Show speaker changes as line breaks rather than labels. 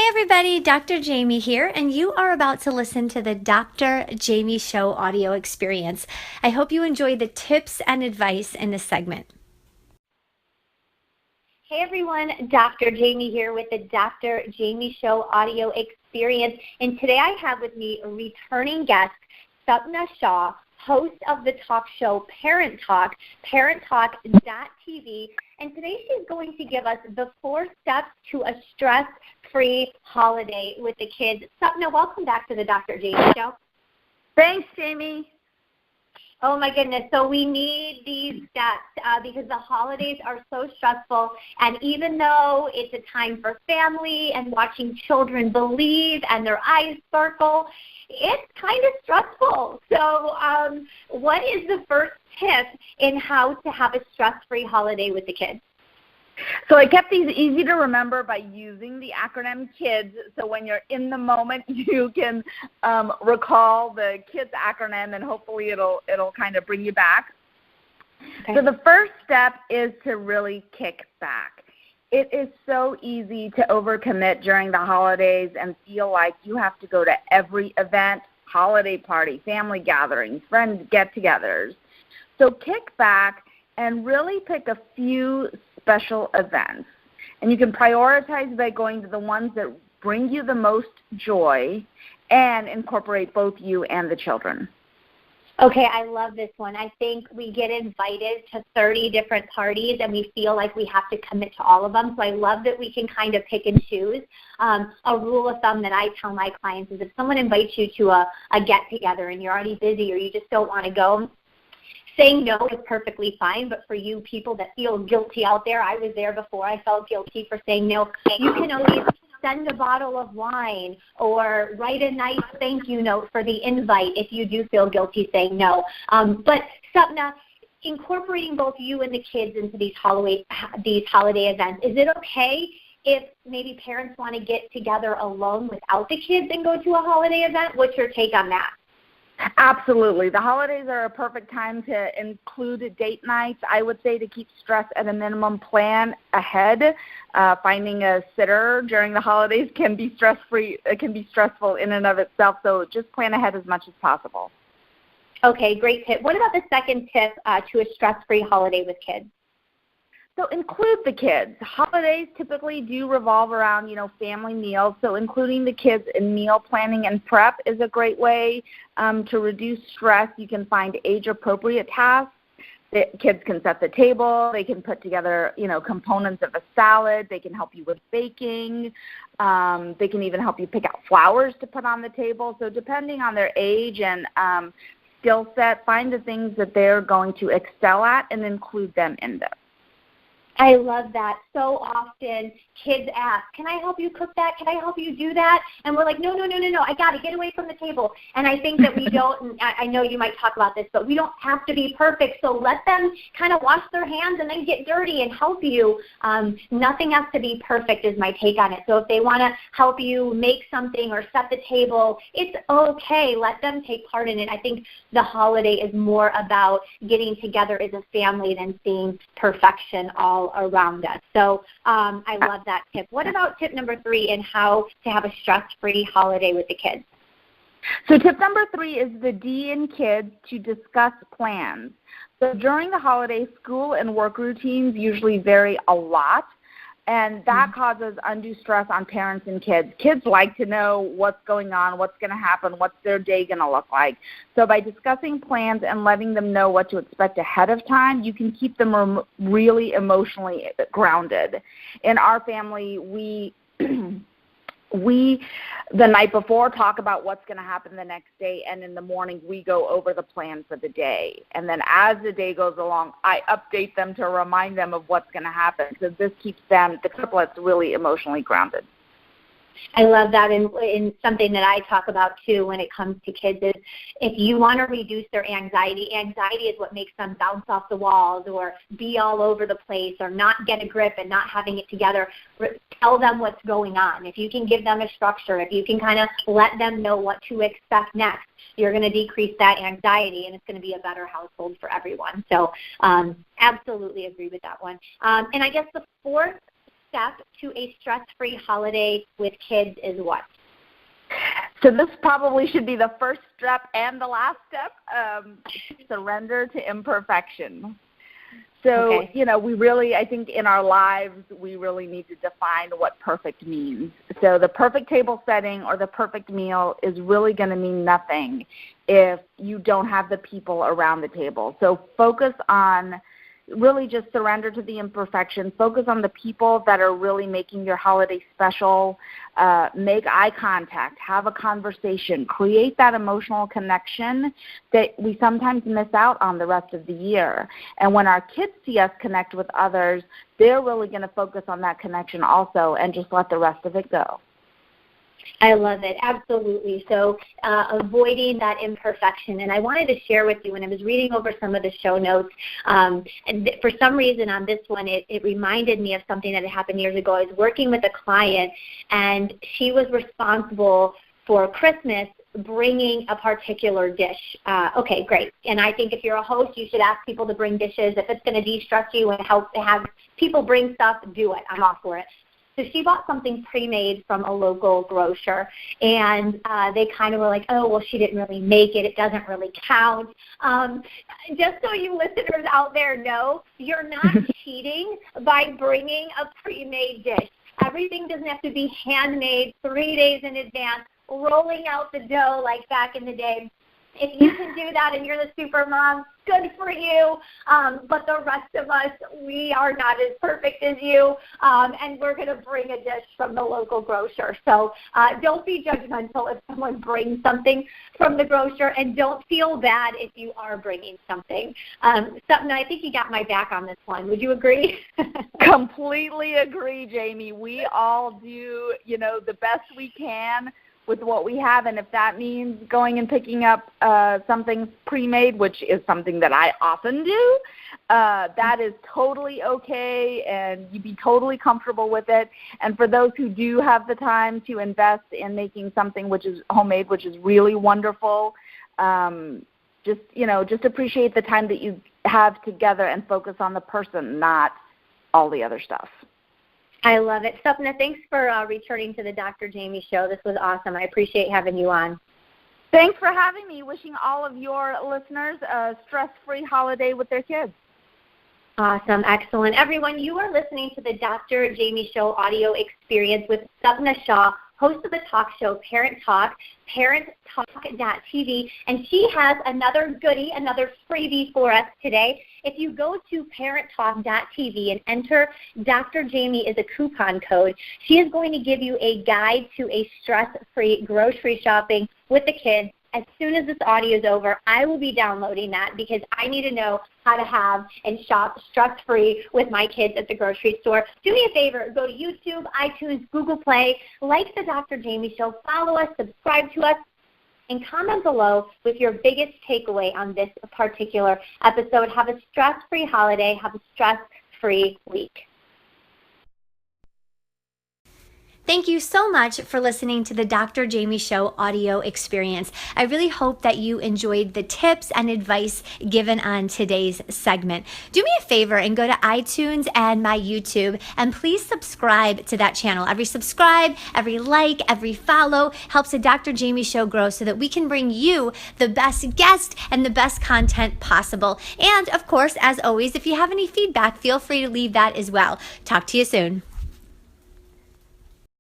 Hey everybody, Dr. Jaime here, and you are about to listen to the Dr. Jaime Show audio experience. I hope you enjoy the tips and advice in this segment. Hey everyone, Dr. Jaime here with the Dr. Jaime Show audio experience, and today I have with me a returning guest, Supna Shah, host of the talk show Parent Talk, parenttalk.tv, and today she's going to give us the 4 steps to a stress-free holiday with the kids. Supna, welcome back to the Dr. Jaime Show.
Thanks, Jamie.
Oh, my goodness. So we need these steps because the holidays are so stressful. And even though it's a time for family and watching children believe and their eyes sparkle, it's kind of stressful. So what is the first tip in how to have a stress-free holiday with the kids?
So I kept these easy to remember by using the acronym KIDS. So when you're in the moment, you can recall the KIDS acronym, and hopefully it'll kind of bring you back. Okay. So the first step is to really kick back. It is so easy to overcommit during the holidays and feel like you have to go to every event, holiday party, family gatherings, friend get-togethers. So kick back and really pick a few special events. And you can prioritize by going to the ones that bring you the most joy and incorporate both you and the children.
Okay, I love this one. I think we get invited to 30 different parties and we feel like we have to commit to all of them. So I love that we can kind of pick and choose. A rule of thumb that I tell my clients is if someone invites you to a get-together and you're already busy or you just don't want to go, saying no is perfectly fine, but for you people that feel guilty out there, I was there before, I felt guilty for saying no, you can always send a bottle of wine or write a nice thank you note for the invite if you do feel guilty saying no. But Supna, incorporating both you and the kids into these holiday events, is it okay if maybe parents want to get together alone without the kids and go to a holiday event? What's your take on that?
Absolutely. The holidays are a perfect time to include date nights. I would say to keep stress at a minimum, plan ahead. Finding a sitter during the holidays can be stress-free. It can be stressful in and of itself, so just plan ahead as much as possible.
Okay, great tip. What about the second tip to a stress-free holiday with kids?
So include the kids. Holidays typically do revolve around, family meals. So including the kids in meal planning and prep is a great way to reduce stress. You can find age-appropriate tasks. The kids can set the table. They can put together, components of a salad. They can help you with baking. They can even help you pick out flowers to put on the table. So depending on their age and skill set, find the things that they're going to excel at and include them in them.
I love that. So often kids ask, can I help you cook that? Can I help you do that? And we're like, no, I got to get away from the table. And I think that we don't, and I know you might talk about this, but we don't have to be perfect. So let them kind of wash their hands and then get dirty and help you. Nothing has to be perfect is my take on it. So if they want to help you make something or set the table, it's okay. Let them take part in it. I think the holiday is more about getting together as a family than seeing perfection all around us. So I love that tip. What about tip number 3 in how to have a stress-free holiday with the kids?
So tip number 3 is the D in kids to discuss plans. So during the holidays, school and work routines usually vary a lot, and that causes undue stress on parents and kids. Kids like to know what's going on, what's going to happen, what's their day going to look like. So by discussing plans and letting them know what to expect ahead of time, you can keep them really emotionally grounded. In our family, we the night before talk about what's going to happen the next day, and in the morning we go over the plan for the day. And then as the day goes along, I update them to remind them of what's going to happen. So this keeps them, the triplets, really emotionally grounded.
I love that, and something that I talk about too when it comes to kids is if you want to reduce their anxiety is what makes them bounce off the walls or be all over the place or not get a grip and not having it together. Tell them what's going on. If you can give them a structure, if you can kind of let them know what to expect next, you're going to decrease that anxiety, and it's going to be a better household for everyone. So absolutely agree with that one. And I guess the fourth step to a stress-free holiday with kids is what?
So this probably should be the first step and the last step, surrender to imperfection. So,
Okay.
we really, I think in our lives, we really need to define what perfect means. So the perfect table setting or the perfect meal is really going to mean nothing if you don't have the people around the table. So focus on really just surrender to the imperfection. Focus on the people that are really making your holiday special. Make eye contact. Have a conversation. Create that emotional connection that we sometimes miss out on the rest of the year. And when our kids see us connect with others, they're really going to focus on that connection also and just let the rest of it go.
I love it. Absolutely. So avoiding that imperfection. And I wanted to share with you when I was reading over some of the show notes, and for some reason on this one, it reminded me of something that had happened years ago. I was working with a client, and she was responsible for Christmas bringing a particular dish. Okay, great. And I think if you're a host, you should ask people to bring dishes. If it's going to de-stress you and help to have people bring stuff, do it. I'm all for it. So she bought something pre-made from a local grocer, and they kind of were like, oh, well, she didn't really make it. It doesn't really count. Just so you listeners out there know, you're not cheating by bringing a pre-made dish. Everything doesn't have to be handmade 3 days in advance, rolling out the dough like back in the day. If you can do that and you're the super mom, good for you. But the rest of us, we are not as perfect as you, and we're going to bring a dish from the local grocer. So don't be judgmental if someone brings something from the grocer, and don't feel bad if you are bringing something. Supna, I think you got my back on this one. Would you agree?
Completely agree, Jaime. We all do, the best we can with what we have, and if that means going and picking up something pre-made, which is something that I often do, that is totally okay, and you'd be totally comfortable with it. And for those who do have the time to invest in making something which is homemade, which is really wonderful, just appreciate the time that you have together and focus on the person, not all the other stuff.
I love it. Supna, thanks for returning to the Dr. Jaime Show. This was awesome. I appreciate having you on.
Thanks for having me. Wishing all of your listeners a stress-free holiday with their kids.
Awesome. Excellent. Everyone, you are listening to the Dr. Jaime Show audio experience with Supna Shah, host of the talk show Parent Talk, parenttalk.tv, and she has another goodie, another freebie for us today. If you go to parenttalk.tv and enter Dr. Jaime as a coupon code, she is going to give you a guide to a stress-free grocery shopping with the kids. As soon as this audio is over, I will be downloading that because I need to know how to have and shop stress-free with my kids at the grocery store. Do me a favor, go to YouTube, iTunes, Google Play, like the Dr. Jaime Show, follow us, subscribe to us, and comment below with your biggest takeaway on this particular episode. Have a stress-free holiday. Have a stress-free week.
Thank you so much for listening to the Dr. Jaime Show audio experience. I really hope that you enjoyed the tips and advice given on today's segment. Do me a favor and go to iTunes and my YouTube, and please subscribe to that channel. Every subscribe, every like, every follow helps the Dr. Jaime Show grow so that we can bring you the best guests and the best content possible. And of course, as always, if you have any feedback, feel free to leave that as well. Talk to you soon.